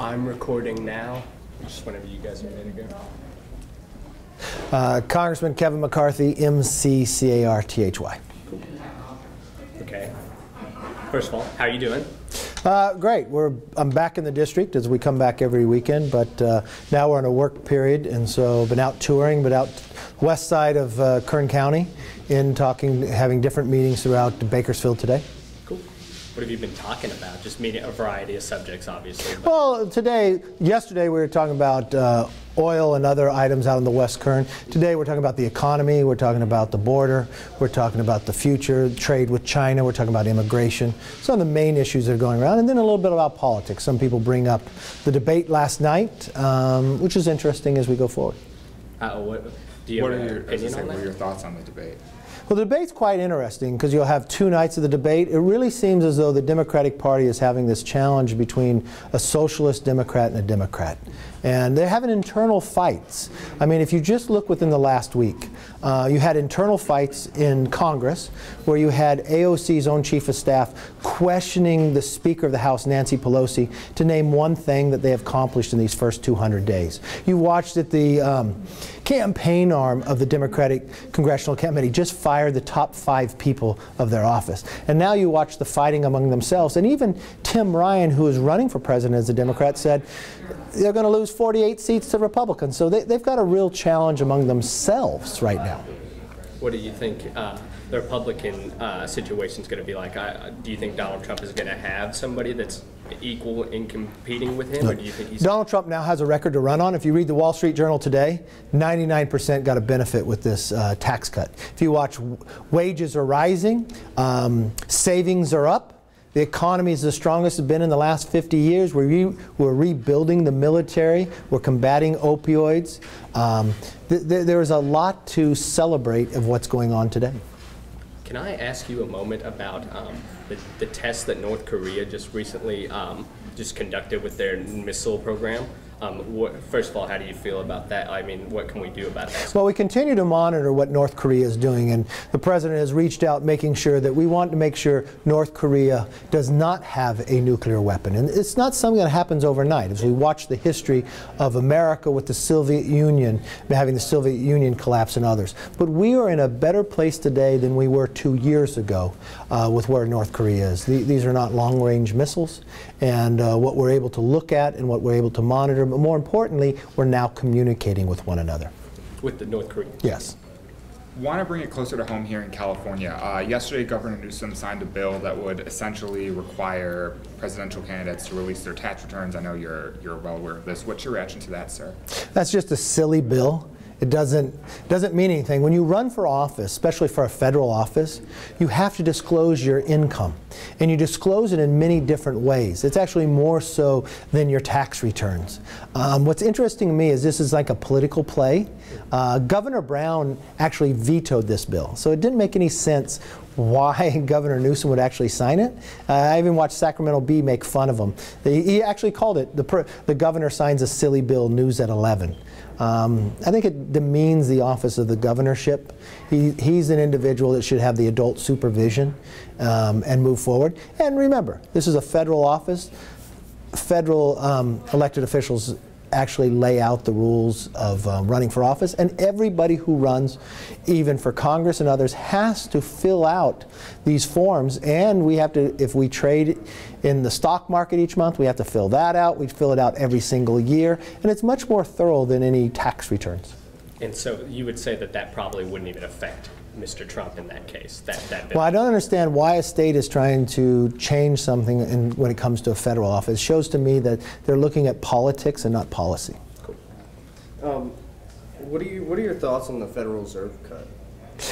I'm recording now. Just whenever you guys are ready to go. Congressman Kevin McCarthy, M-C-C-A-R-T-H-Y. Cool. Okay. First of all, how are you doing? Great. I'm back in the district as we come back every weekend, but now we're in a work period, and so been out touring, but out west side of Kern County, having different meetings throughout Bakersfield today. Cool. What have you been talking about? Just meeting a variety of subjects, obviously. Well, yesterday we were talking about oil and other items out in the West Kern. Today we're talking about the economy, we're talking about the border, we're talking about the future, trade with China, we're talking about immigration, some of the main issues that are going around, and then a little bit about politics. Some people bring up the debate last night, which is interesting as we go forward. What are your thoughts on the debate? Well, the debate's quite interesting because you'll have 2 nights of the debate. It really seems as though the Democratic Party is having this challenge between a socialist Democrat and a Democrat. And they're having internal fights. I mean, if you just look within the last week, you had internal fights in Congress where you had AOC's own chief of staff questioning the Speaker of the House, Nancy Pelosi, to name one thing that they have accomplished in these first 200 days. You watched that the campaign arm of the Democratic Congressional Committee just fired the top 5 people of their office. And now you watch the fighting among themselves. And even Tim Ryan, who is running for president as a Democrat, said they're going to lose 48 seats to Republicans. So they've got a real challenge among themselves right now. What do you think the Republican situation is going to be like? Do you think Donald Trump is going to have somebody that's equal in competing with him? Or do you think Donald Trump now has a record to run on. If you read the Wall Street Journal today, 99% got a benefit with this tax cut. If you watch, wages are rising, savings are up. The economy is the strongest it's been in the last 50 years. We're rebuilding the military. We're combating opioids. There is a lot to celebrate of what's going on today. Can I ask you a moment about the tests that North Korea just recently just conducted with their missile program? First of all, how do you feel about that? I mean, what can we do about that? Well, we continue to monitor what North Korea is doing, and the President has reached out making sure that we want to make sure North Korea does not have a nuclear weapon. And it's not something that happens overnight. As we watch the history of America with the Soviet Union, having the Soviet Union collapse and others. But we are in a better place today than we were 2 years ago with where North Korea is. These are not long-range missiles, and what we're able to look at and what we're able to monitor, but more importantly, we're now communicating with one another. With the North Koreans? Yes. Want to bring it closer to home here in California. Yesterday, Governor Newsom signed a bill that would essentially require presidential candidates to release their tax returns. I know you're well aware of this. What's your reaction to that, sir? That's just a silly bill. It doesn't mean anything. When you run for office, especially for a federal office, you have to disclose your income. And you disclose it in many different ways. It's actually more so than your tax returns. What's interesting to me is this is like a political play. Governor Brown actually vetoed this bill. So it didn't make any sense why Governor Newsom would actually sign it. I even watched Sacramento Bee make fun of him. He actually called it, the governor signs a silly bill, news at 11. I think it demeans the office of the governorship. He's an individual that should have the adult supervision and move forward. And remember, this is a federal office. Federal elected officials actually lay out the rules of running for office, and everybody who runs, even for Congress and others, has to fill out these forms. And we have to, if we trade in the stock market each month, we have to fill that out. We fill it out every single year, and it's much more thorough than any tax returns. And so you would say that that probably wouldn't even affect Mr. Trump in that case? That bill. Well, I don't understand why a state is trying to change something when it comes to a federal office. It shows to me that they're looking at politics and not policy. Cool. What are your thoughts on the Federal Reserve cut?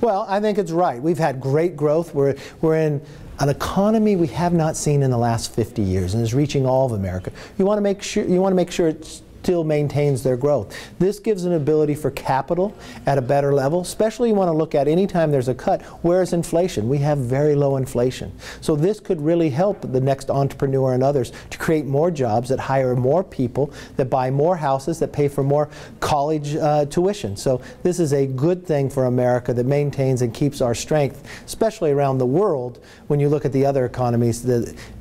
Well, I think it's right. We've had great growth. We're in an economy we have not seen in the last 50 years, and is reaching all of America. You want to make sure it's still maintains their growth. This gives an ability for capital at a better level, especially you want to look at any time there's a cut. Where's inflation? We have very low inflation. So this could really help the next entrepreneur and others to create more jobs, that hire more people, that buy more houses, that pay for more college tuition. So this is a good thing for America that maintains and keeps our strength, especially around the world. When you look at the other economies,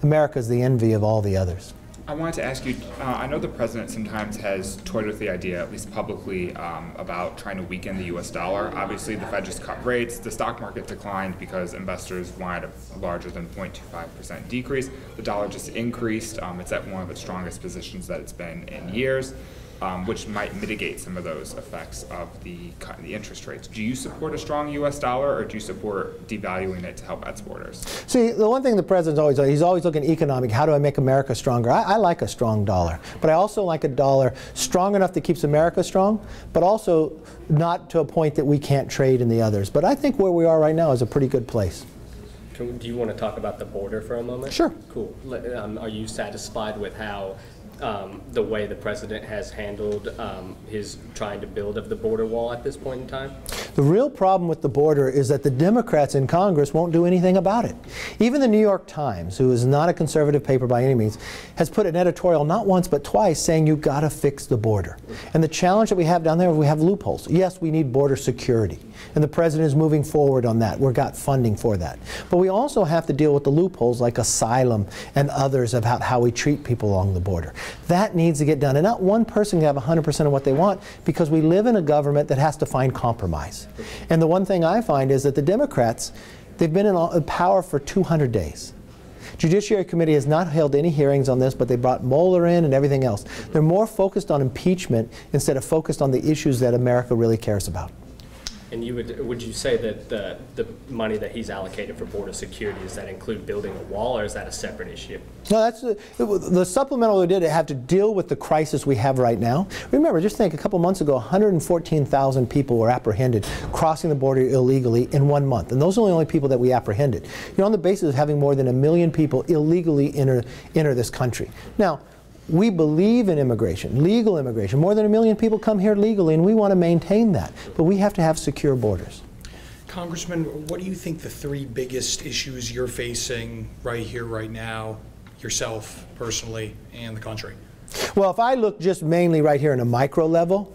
America is the envy of all the others. I wanted to ask you, I know the president sometimes has toyed with the idea, at least publicly, about trying to weaken the U.S. dollar. Obviously, the Fed just cut rates. The stock market declined because investors wanted a larger than 0.25% decrease. The dollar just increased. It's at one of its strongest positions that it's been in years, which might mitigate some of those effects of the cut in the interest rates. Do you support a strong U.S. dollar, or do you support devaluing it to help exporters? See, the one thing the president's always done, he's always looking economic. How do I make America stronger? I like a strong dollar, but I also like a dollar strong enough that keeps America strong, but also not to a point that we can't trade in the others. But I think where we are right now is a pretty good place. Do you want to talk about the border for a moment? Sure. Cool. Are you satisfied with how the way the president has handled his trying to build of the border wall at this point in time? The real problem with the border is that the Democrats in Congress won't do anything about it. Even the New York Times, who is not a conservative paper by any means, has put an editorial not once but twice saying you've got to fix the border. And the challenge that we have down there, we have loopholes. Yes, we need border security, and the president is moving forward on that. We've got funding for that. But we also have to deal with the loopholes like asylum and others about how we treat people along the border. That needs to get done. And not one person can have 100% of what they want, because we live in a government that has to find compromise. And the one thing I find is that the Democrats, they've been in power for 200 days. Judiciary Committee has not held any hearings on this, but they brought Mueller in and everything else. They're more focused on impeachment instead of focused on the issues that America really cares about. And would you say that the money that he's allocated for border security, does that include building a wall, or is that a separate issue? No, that's the supplemental we did. It had to deal with the crisis we have right now. Remember, just think, a couple months ago, 114,000 people were apprehended crossing the border illegally in 1 month, and those are the only people that we apprehended. You're on the basis of having more than 1 million people illegally enter this country. Now, we believe in immigration, legal immigration. More than 1 million people come here legally, and we want to maintain that. But we have to have secure borders. Congressman, what do you think the 3 biggest issues you're facing right here, right now, yourself personally, and the country? Well, if I look just mainly right here in a micro level,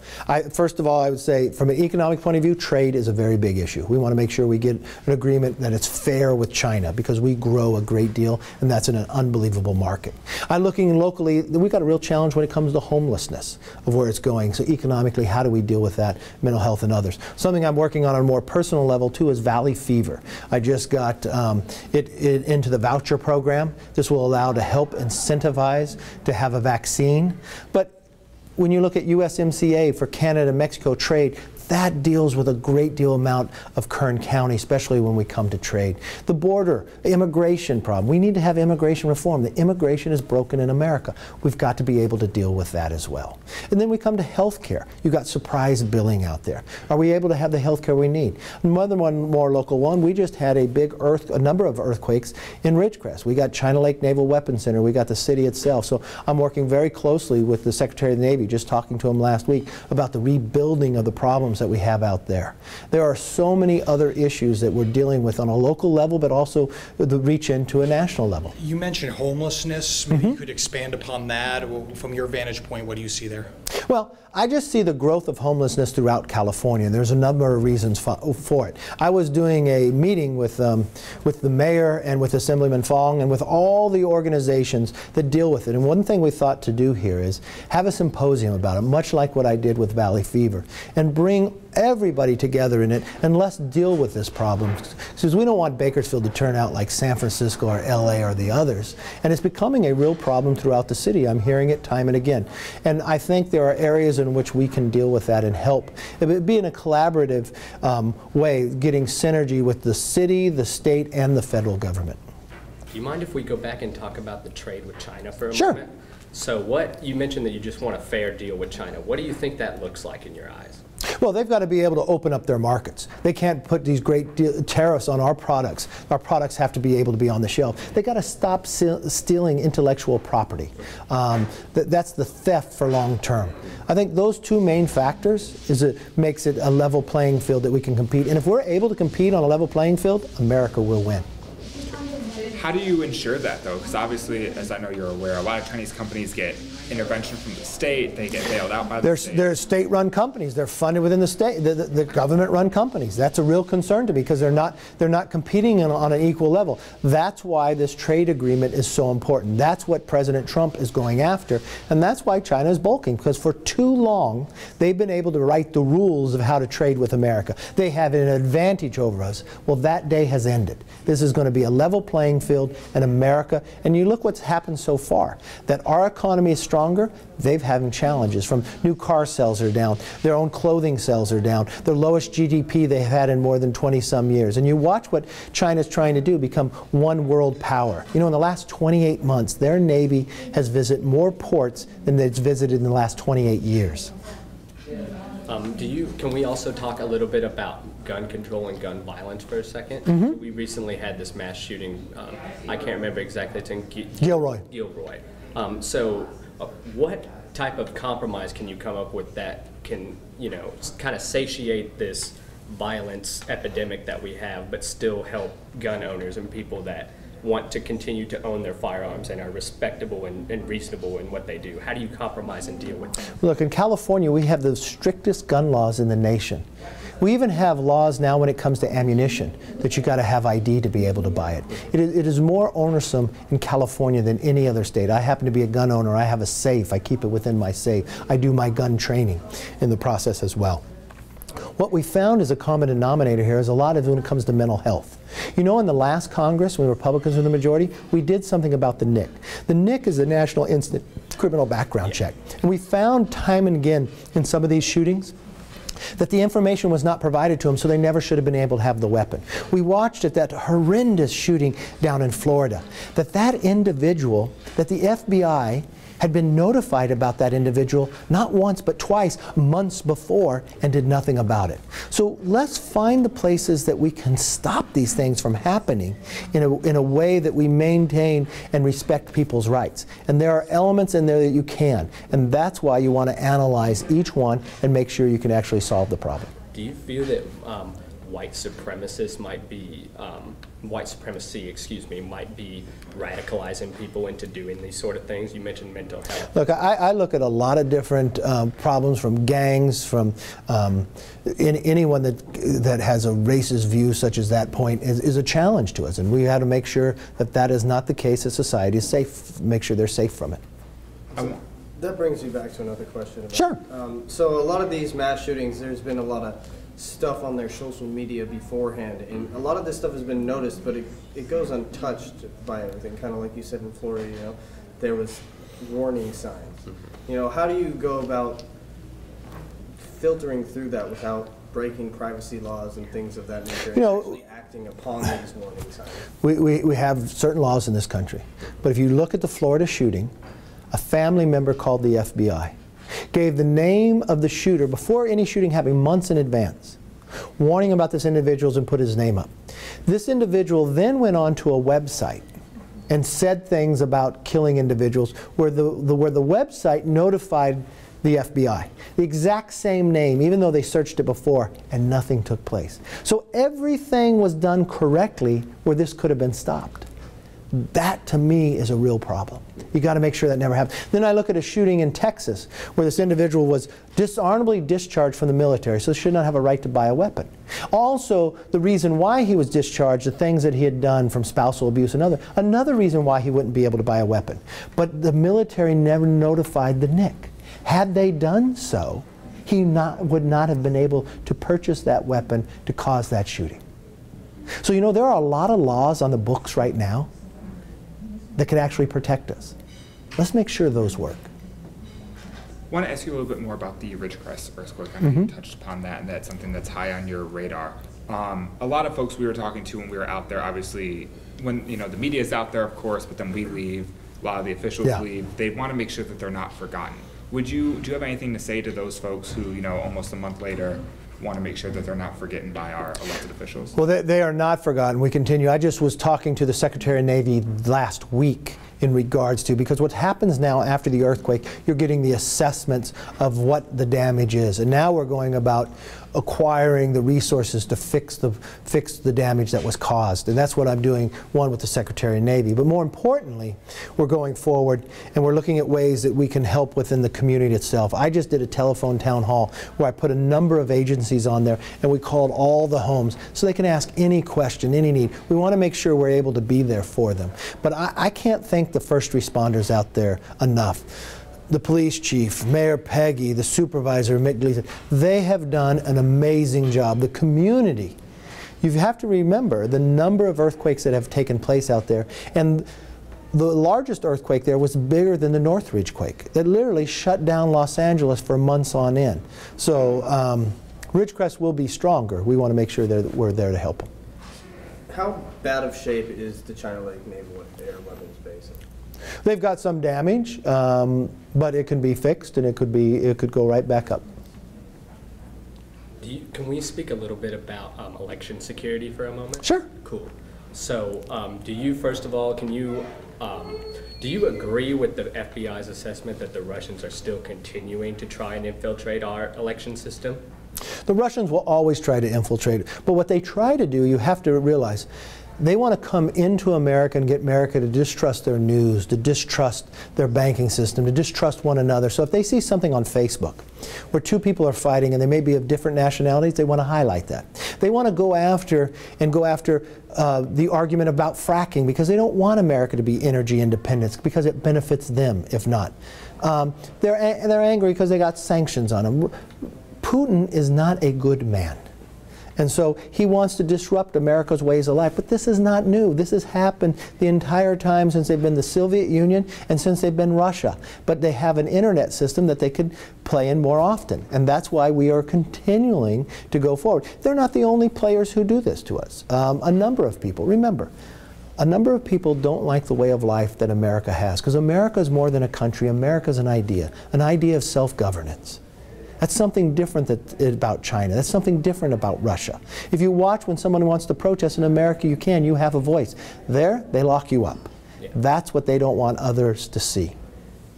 first of all, I would say from an economic point of view, trade is a very big issue. We want to make sure we get an agreement that it's fair with China, because we grow a great deal, and that's in an unbelievable market. I'm looking locally, we've got a real challenge when it comes to homelessness of where it's going. So economically, how do we deal with that, mental health and others? Something I'm working on a more personal level too is valley fever. I just got it into the voucher program. This will allow to help incentivize to have a vaccine. But when you look at USMCA for Canada and Mexico trade, that deals with a great deal amount of Kern County, especially when we come to trade. The border, immigration problem. We need to have immigration reform. The immigration is broken in America. We've got to be able to deal with that as well. And then we come to health care. You've got surprise billing out there. Are we able to have the health care we need? One more local one, we just had a number of earthquakes in Ridgecrest. We got China Lake Naval Weapons Center. We got the city itself. So I'm working very closely with the Secretary of the Navy, just talking to him last week about the rebuilding of the problems that we have out there. There are so many other issues that we're dealing with on a local level, but also the reach into a national level. You mentioned homelessness. Maybe you could expand upon that. From your vantage point, what do you see there? Well, I just see the growth of homelessness throughout California, and there's a number of reasons for it. I was doing a meeting with the mayor and with Assemblyman Fong and with all the organizations that deal with it. And one thing we thought to do here is have a symposium about it, much like what I did with Valley Fever, and bring everybody together in it, and let's deal with this problem. Because we don't want Bakersfield to turn out like San Francisco or LA or the others. And it's becoming a real problem throughout the city. I'm hearing it time and again. And I think there are areas in which we can deal with that and help. It would be in a collaborative way, getting synergy with the city, the state, and the federal government. Do you mind if we go back and talk about the trade with China for a Sure. moment? So you mentioned that you just want a fair deal with China. What do you think that looks like in your eyes? Well, they've got to be able to open up their markets. They can't put these great tariffs on our products. Our products have to be able to be on the shelf. They've got to stop stealing intellectual property. That's the theft for long term. I think those 2 main factors makes it a level playing field that we can compete. And if we're able to compete on a level playing field, America will win. How do you ensure that, though? Because obviously, as I know you're aware, a lot of Chinese companies get intervention from the state? They get bailed out by the state? There's state-run companies. They're funded within the state, the government-run companies. That's a real concern to me because they're not competing on an equal level. That's why this trade agreement is so important. That's what President Trump is going after, and that's why China is bulking, because for too long they've been able to write the rules of how to trade with America. They have an advantage over us. Well, that day has ended. This is going to be a level playing field in America, and you look what's happened so far. That our economy is stronger, they've having challenges. From new car sales are down, their own clothing sales are down, the lowest GDP they've had in more than 20-some years. And you watch what China's trying to do, become one world power. You know, in the last 28 months, their Navy has visited more ports than it's visited in the last 28 years. Can we also talk a little bit about gun control and gun violence for a second? We recently had this mass shooting. I can't remember exactly. It's in Gilroy. Gilroy. What type of compromise can you come up with that can, kind of satiate this violence epidemic that we have, but still help gun owners and people that want to continue to own their firearms and are respectable and reasonable in what they do? How do you compromise and deal with that? Look, in California, we have the strictest gun laws in the nation. We even have laws now when it comes to ammunition that you got to have ID to be able to buy it. It is more onerous in California than any other state. I happen to be a gun owner. I have a safe. I keep it within my safe. I do my gun training in the process as well. What we found as a common denominator here is a lot of it when it comes to mental health. You know, in the last Congress, when Republicans were the majority, we did something about the NIC. The NIC is the National Instant Criminal Background Check. And we found time and again in some of these shootings that the information was not provided to them, so they never should have been able to have the weapon. We watched at that horrendous shooting down in Florida, that individual, that the FBI had been notified about that individual not once but twice months before and did nothing about it. So let's find the places that we can stop these things from happening in a way that we maintain and respect people's rights. And there are elements in there that you can, and that's why you want to analyze each one and make sure you can actually solve the problem. Do you feel that white supremacists might be, white supremacy, might be radicalizing people into doing these sort of things? You mentioned mental health. Look, I look at a lot of different problems, from gangs, from anyone that has a racist view such as that point is a challenge to us, and we have to make sure that that is not the case, that society is safe, make sure they're safe from it. That brings me back to another question. Sure. So a lot of these mass shootings, there's been a lot of stuff on their social media beforehand, and a lot of this stuff has been noticed, but it goes untouched by everything. Kind of like you said in Florida, there was warning signs. How do you go about filtering through that without breaking privacy laws and things of that nature, and actually acting upon these warning signs? We have certain laws in this country, but if you look at the Florida shooting, a family member called the FBI, gave the name of the shooter before any shooting happened, months in advance, warning about this individual, and put his name up. This individual then went on to a website and said things about killing individuals where the website notified the FBI. The exact same name, even though they searched it before, and nothing took place. So everything was done correctly where this could have been stopped. That, to me, is a real problem. You got to make sure that never happens. Then I look at a shooting in Texas where this individual was dishonorably discharged from the military, so should not have a right to buy a weapon. Also, the reason why he was discharged, the things that he had done from spousal abuse, another reason why he wouldn't be able to buy a weapon. But the military never notified the NIC. Had they done so, he would not have been able to purchase that weapon to cause that shooting. So there are a lot of laws on the books right now that could actually protect us. Let's make sure those work. I want to ask you a little bit more about the Ridgecrest earthquake. I know you touched upon that, and that's something that's high on your radar. A lot of folks we were talking to when we were out there, obviously, when the media is out there, of course, but then we leave, a lot of the officials leave. They want to make sure that they're not forgotten. Do you have anything to say to those folks who, almost a month later, want to make sure that they're not forgotten by our elected officials? Well, they are not forgotten. We continue. I just was talking to the Secretary of Navy last week, in regards to, because what happens now after the earthquake, you're getting the assessments of what the damage is. And now we're going about acquiring the resources to fix the damage that was caused. And that's what I'm doing, one, with the Secretary of Navy. But more importantly, we're going forward and we're looking at ways that we can help within the community itself. I just did a telephone town hall where I put a number of agencies on there and we called all the homes so they can ask any question, any need. We want to make sure we're able to be there for them. But I can't thank the first responders out there enough. The police chief, Mayor Peggy, the supervisor, Mick Gleason, they have done an amazing job. The community, you have to remember the number of earthquakes that have taken place out there. And the largest earthquake there was bigger than the Northridge quake. That literally shut down Los Angeles for months on end. So Ridgecrest will be stronger. We want to make sure that we're there to help them. How bad of shape is the China Lake Naval Air Weapons Base? They've got some damage, but it can be fixed and it could go right back up. Can we speak a little bit about election security for a moment? Sure. Cool. So, do you, first of all, do you agree with the FBI's assessment that the Russians are still continuing to try and infiltrate our election system? The Russians will always try to infiltrate it, but what they try to do, you have to realize, they want to come into America and get America to distrust their news, to distrust their banking system, to distrust one another. So if they see something on Facebook where two people are fighting and they may be of different nationalities, they want to highlight that. They want to go after the argument about fracking because they don't want America to be energy independent because it benefits them if not. They're angry because they got sanctions on them. Putin is not a good man. And so he wants to disrupt America's ways of life. But this is not new. This has happened the entire time since they've been the Soviet Union and since they've been Russia. But they have an internet system that they could play in more often. And that's why we are continuing to go forward. They're not the only players who do this to us. A number of people, remember, a number of people don't like the way of life that America has. Because America is more than a country. America is an idea of self-governance. That's something different about China. That's something different about Russia. If you watch when someone wants to protest in America, you have a voice. There, they lock you up. Yeah. That's what they don't want others to see.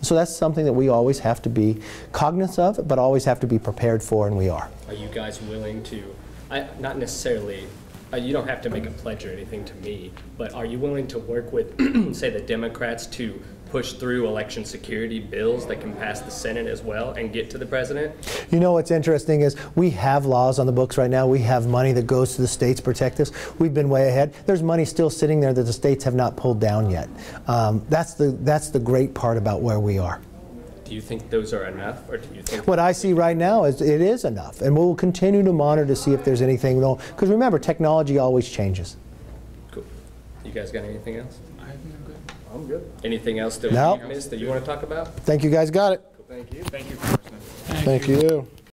So that's something that we always have to be cognizant of, but always have to be prepared for, and we are. Are you guys willing to, not necessarily, you don't have to make a pledge or anything to me, but are you willing to work with, say, the Democrats to push through election security bills that can pass the Senate as well and get to the president? You know what's interesting is we have laws on the books right now. We have money that goes to the states to protect us. We've been way ahead. There's money still sitting there that the states have not pulled down yet. That's the great part about where we are. Do you think those are enough, or do you think... What I see right now is it is enough, and we'll continue to monitor to see if there's anything wrong. Because remember, technology always changes. Cool. You guys got anything else? I'm good. Anything else that you missed that you want to talk about? Thank you guys. Got it. Thank you. Thank you, Congressman. Thank you.